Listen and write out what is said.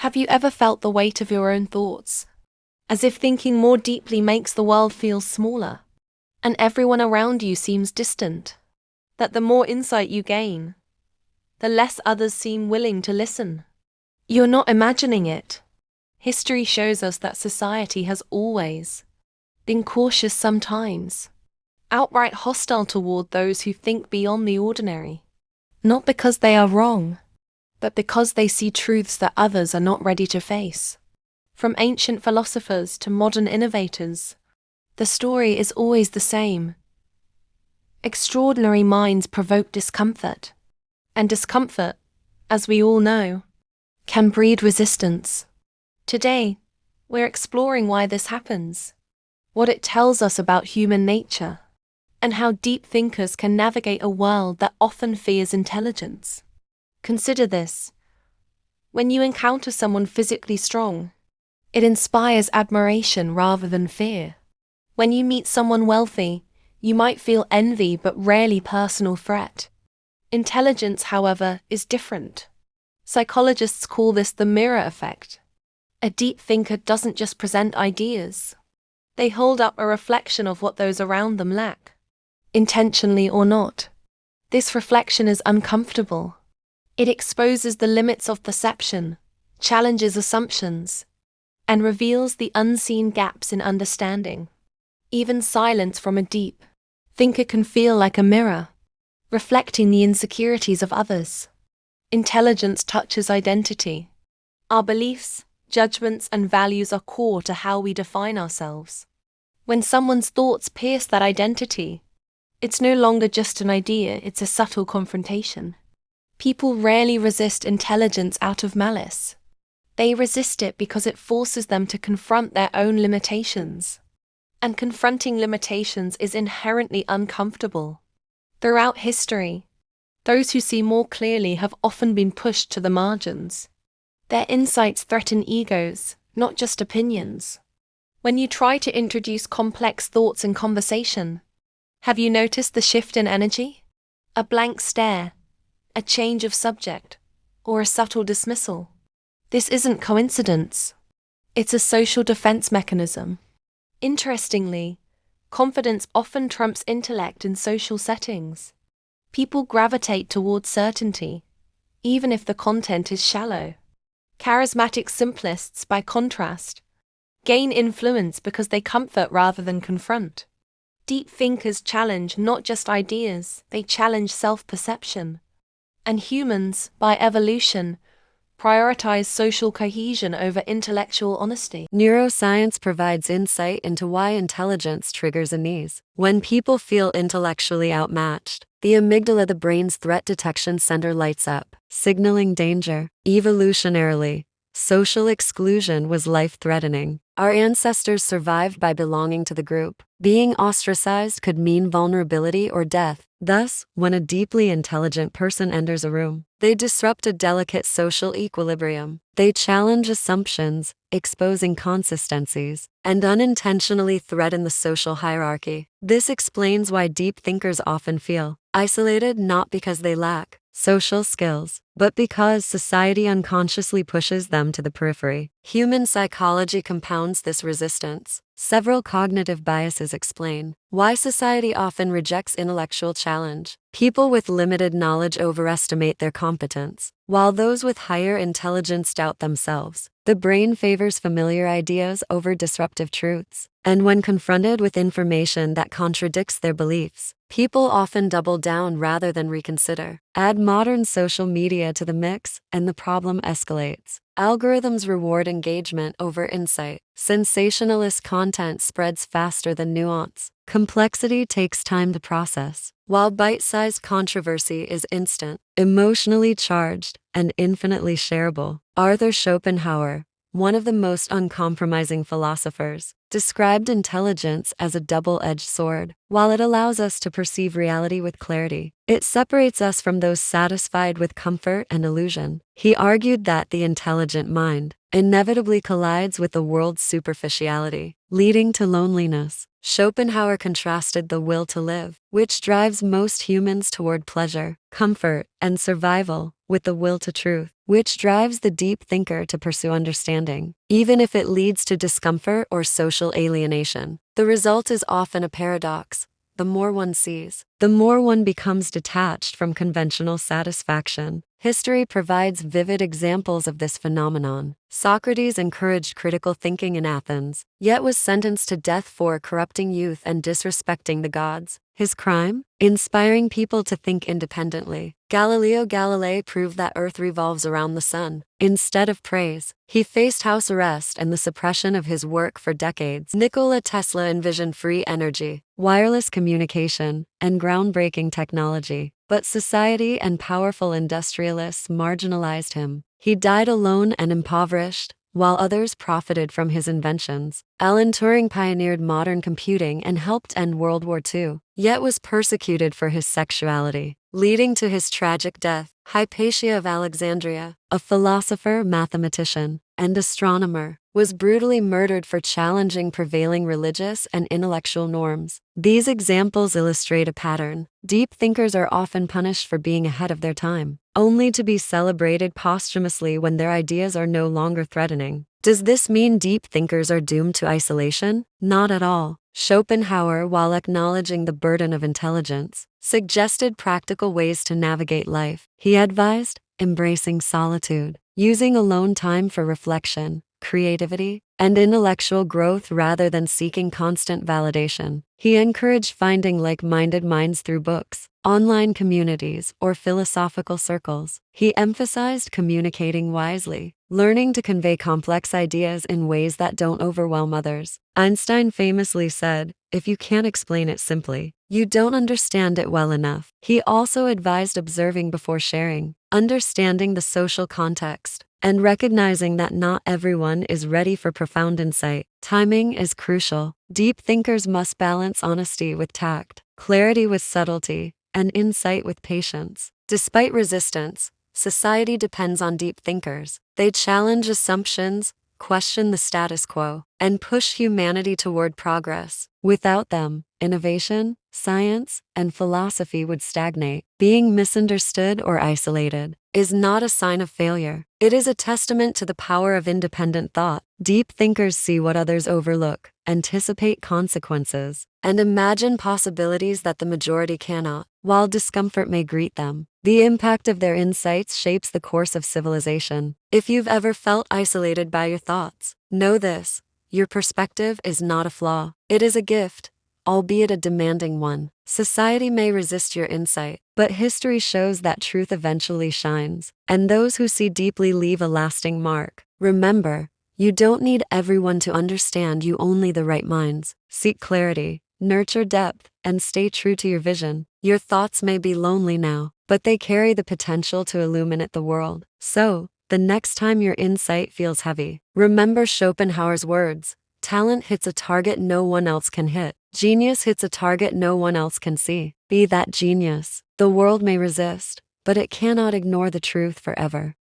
Have you ever felt the weight of your own thoughts? As if thinking more deeply makes the world feel smaller, and everyone around you seems distant. That the more insight you gain, the less others seem willing to listen. You're not imagining it. History shows us that society has always been cautious, sometimes outright hostile toward those who think beyond the ordinary. Not because they are wrong, but because they see truths that others are not ready to face. From ancient philosophers to modern innovators, the story is always the same. Extraordinary minds provoke discomfort, and discomfort, as we all know, can breed resistance. Today, we're exploring why this happens, what it tells us about human nature, and how deep thinkers can navigate a world that often fears intelligence. Consider this. When you encounter someone physically strong, it inspires admiration rather than fear. When you meet someone wealthy, you might feel envy but rarely personal threat. Intelligence, however, is different. Psychologists call this the mirror effect. A deep thinker doesn't just present ideas. They hold up a reflection of what those around them lack, intentionally or not. This reflection is uncomfortable. It exposes the limits of perception, challenges assumptions, and reveals the unseen gaps in understanding. Even silence from a deep thinker can feel like a mirror, reflecting the insecurities of others. Intelligence touches identity. Our beliefs, judgments, and values are core to how we define ourselves. When someone's thoughts pierce that identity, it's no longer just an idea, it's a subtle confrontation. People rarely resist intelligence out of malice. They resist it because it forces them to confront their own limitations. And confronting limitations is inherently uncomfortable. Throughout history, those who see more clearly have often been pushed to the margins. Their insights threaten egos, not just opinions. When you try to introduce complex thoughts in conversation, have you noticed the shift in energy? A blank stare, a change of subject, or a subtle dismissal. This isn't coincidence. It's a social defense mechanism. Interestingly, confidence often trumps intellect in social settings. People gravitate towards certainty, even if the content is shallow. Charismatic simplists, by contrast, gain influence because they comfort rather than confront. Deep thinkers challenge not just ideas, they challenge self-perception. And humans, by evolution, prioritize social cohesion over intellectual honesty. Neuroscience provides insight into why intelligence triggers unease. When people feel intellectually outmatched, the amygdala, the brain's threat detection center, lights up, signaling danger. Evolutionarily, social exclusion was life-threatening. Our ancestors survived by belonging to the group. Being ostracized could mean vulnerability or death. Thus, when a deeply intelligent person enters a room, they disrupt a delicate social equilibrium. They challenge assumptions, exposing consistencies, and unintentionally threaten the social hierarchy. This explains why deep thinkers often feel isolated, not because they lack social skills, but because society unconsciously pushes them to the periphery. Human psychology compounds this resistance. Several cognitive biases explain why society often rejects intellectual challenge. People with limited knowledge overestimate their competence, while those with higher intelligence doubt themselves. The brain favors familiar ideas over disruptive truths, and when confronted with information that contradicts their beliefs, people often double down rather than reconsider. Add modern social media to the mix, and the problem escalates. Algorithms reward engagement over insight. Sensationalist content spreads faster than nuance. Complexity takes time to process, while bite-sized controversy is instant, emotionally charged, and infinitely shareable. Arthur Schopenhauer, one of the most uncompromising philosophers, described intelligence as a double-edged sword. While it allows us to perceive reality with clarity, it separates us from those satisfied with comfort and illusion. He argued that the intelligent mind inevitably collides with the world's superficiality, leading to loneliness. Schopenhauer contrasted the will to live, which drives most humans toward pleasure, comfort, and survival, with the will to truth, which drives the deep thinker to pursue understanding, even if it leads to discomfort or social alienation. The result is often a paradox. The more one sees, the more one becomes detached from conventional satisfaction. History provides vivid examples of this phenomenon. Socrates encouraged critical thinking in Athens, yet was sentenced to death for corrupting youth and disrespecting the gods. His crime? Inspiring people to think independently. Galileo Galilei proved that Earth revolves around the sun. Instead of praise, he faced house arrest and the suppression of his work for decades. Nikola Tesla envisioned free energy, wireless communication, and groundbreaking technology. But society and powerful industrialists marginalized him. He died alone and impoverished, while others profited from his inventions. Alan Turing pioneered modern computing and helped end World War II, yet was persecuted for his sexuality, leading to his tragic death. Hypatia of Alexandria, a philosopher, mathematician, and astronomer, was brutally murdered for challenging prevailing religious and intellectual norms. These examples illustrate a pattern. Deep thinkers are often punished for being ahead of their time, only to be celebrated posthumously when their ideas are no longer threatening. Does this mean deep thinkers are doomed to isolation? Not at all. Schopenhauer, while acknowledging the burden of intelligence, suggested practical ways to navigate life. He advised embracing solitude, using alone time for reflection, creativity, and intellectual growth rather than seeking constant validation. He encouraged finding like-minded minds through books, online communities, or philosophical circles. He emphasized communicating wisely, learning to convey complex ideas in ways that don't overwhelm others. Einstein famously said, "If you can't explain it simply, you don't understand it well enough." He also advised observing before sharing, understanding the social context, and recognizing that not everyone is ready for profound insight. Timing is crucial. Deep thinkers must balance honesty with tact, clarity with subtlety, and insight with patience. Despite resistance, society depends on deep thinkers. They challenge assumptions, question the status quo, and push humanity toward progress. Without them, innovation, science, and philosophy would stagnate. Being misunderstood or isolated is not a sign of failure. It is a testament to the power of independent thought. Deep thinkers see what others overlook, anticipate consequences, and imagine possibilities that the majority cannot. While discomfort may greet them, the impact of their insights shapes the course of civilization. If you've ever felt isolated by your thoughts, know this: your perspective is not a flaw. It is a gift, albeit a demanding one. Society may resist your insight, but history shows that truth eventually shines, and those who see deeply leave a lasting mark. Remember, you don't need everyone to understand you, only the right minds. Seek clarity, nurture depth, and stay true to your vision. Your thoughts may be lonely now, but they carry the potential to illuminate the world. So, the next time your insight feels heavy, remember Schopenhauer's words: talent hits a target no one else can hit. Genius hits a target no one else can see. Be that genius. The world may resist, but it cannot ignore the truth forever.